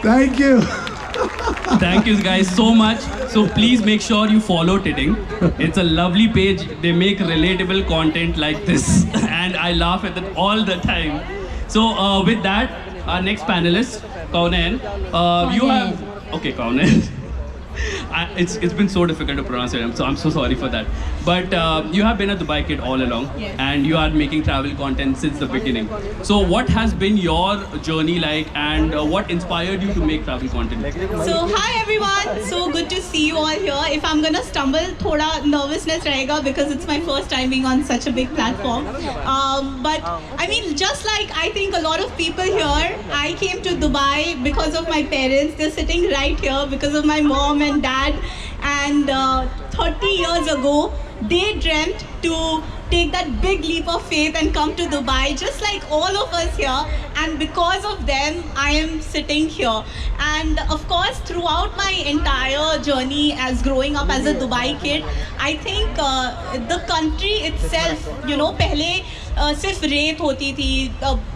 Thank you. Thank you guys so much. So please make sure you follow Titting. It's a lovely page. They make relatable content like this, and I laugh at it all the time. So with that, our next panelist, Kaunain, you have Kaunain. It's been so difficult to pronounce it, so I'm so sorry for that. But you have been a Dubai kid all along, yes. and you are making travel content since the beginning. So what has been your journey like, and what inspired you to make travel content? So hi everyone, so good to see you all here. If I'm gonna stumble, thoda nervousness rahega because it's my first time being on such a big platform. But I mean, just like I think a lot of people here, I came to Dubai because of my parents. They're sitting right here because of my mom and dad. And 30 years ago, they dreamt to take that big leap of faith and come to Dubai, just like all of us here. And because of them, I am sitting here. And of course, throughout my entire journey as growing up as a Dubai kid, I think the country itself, you know, pehle सिर्फ रेत होती थी,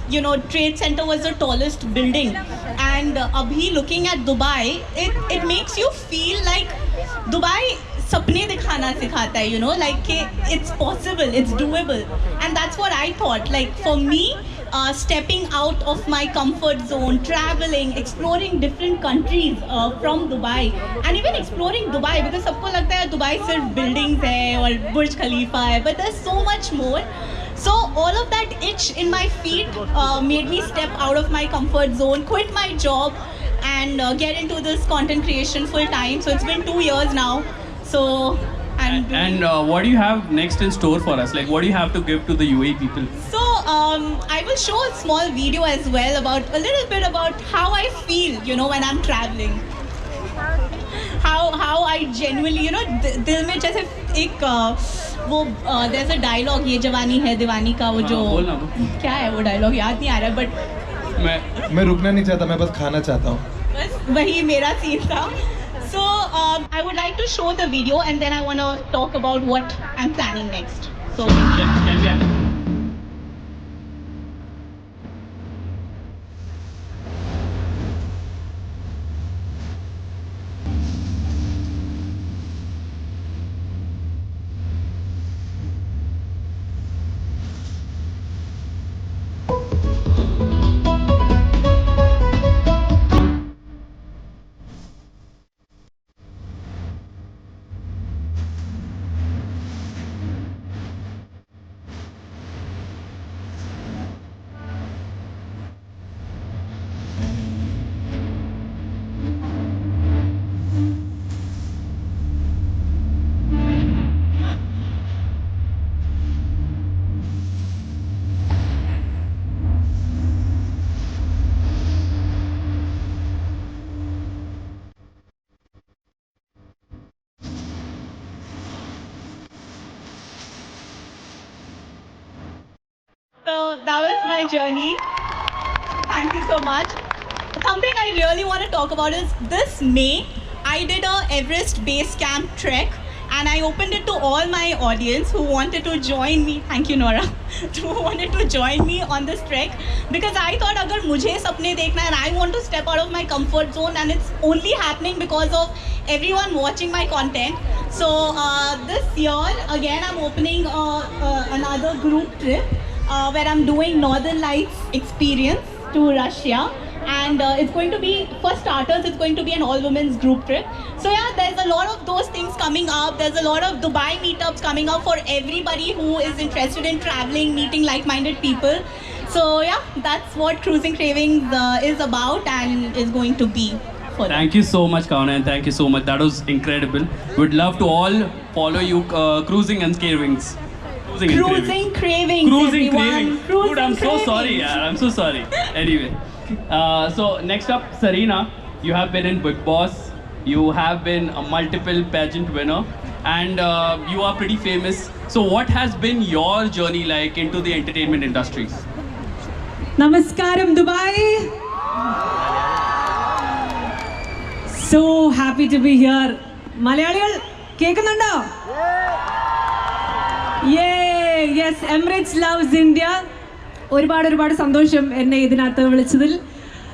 you know, Trade Center was the tallest building, and abhi looking at Dubai, it makes you feel like Dubai sapne dikhana sikhata hai, you know, like it's possible, it's doable. And that's what I thought. Like for me, stepping out of my comfort zone, traveling, exploring different countries from Dubai, and even exploring Dubai, because sabko lagta hai Dubai sirf buildings hai or Burj Khalifa hai, but there's so much more. So all of that itch in my feet made me step out of my comfort zone, quit my job, and get into this content creation full time. So it's been 2 years now. So And what do you have next in store for us? Like, what do you have to give to the UAE people? So I will show a small video as well about a little bit about how I feel, you know, when I'm traveling. How I genuinely, you know, दिल में जैसे एक वो there's a dialogue, ये जवानी है दीवानी का, वो जो क्या है वो dialogue याद नहीं आ रहा, but मैं रुकना नहीं चाहता, मैं बस खाना चाहता हूँ. बस वही मेरा सीन था. So I would like to show the video and then I want to talk about what I'm planning next. So Can we have... So that was my journey. Thank you so much. Something I really want to talk about is this May, I did a Everest base camp trek, and I opened it to all my audience who wanted to join me. Thank you, Nora. Who wanted to join me on this trek, because I thought agar mujhe sapne dekhna and I want to step out of my comfort zone, and it's only happening because of everyone watching my content. So this year again I'm opening another group trip where I'm doing Northern Lights experience to Russia. And it's going to be, for starters, it's going to be an all-women's group trip. So yeah, there's a lot of those things coming up. There's a lot of Dubai meetups coming up for everybody who is interested in traveling, meeting like-minded people. So yeah, that's what Cruising Cravings is about and is going to be. Thank you so much, Kauna, and thank you so much. That was incredible. We'd love to all follow you, Cruising and Cravings. Cruising Cravings. Cruising everyone. Cravings. Cruising Dude, I'm Cravings. so sorry. Yeah, I'm so sorry. Anyway, so next up, Sarina, you have been in Big Boss. You have been a multiple pageant winner, and you are pretty famous. So what has been your journey like into the entertainment industry? Namaskaram, Dubai. So happy to be here. Malayaligal, kekkunnando? Yay! Yes, Emirates loves India. ഒരുപാട് സന്തോഷം എന്നെ ഇതിനകത്ത് വിളിച്ചതിൽ.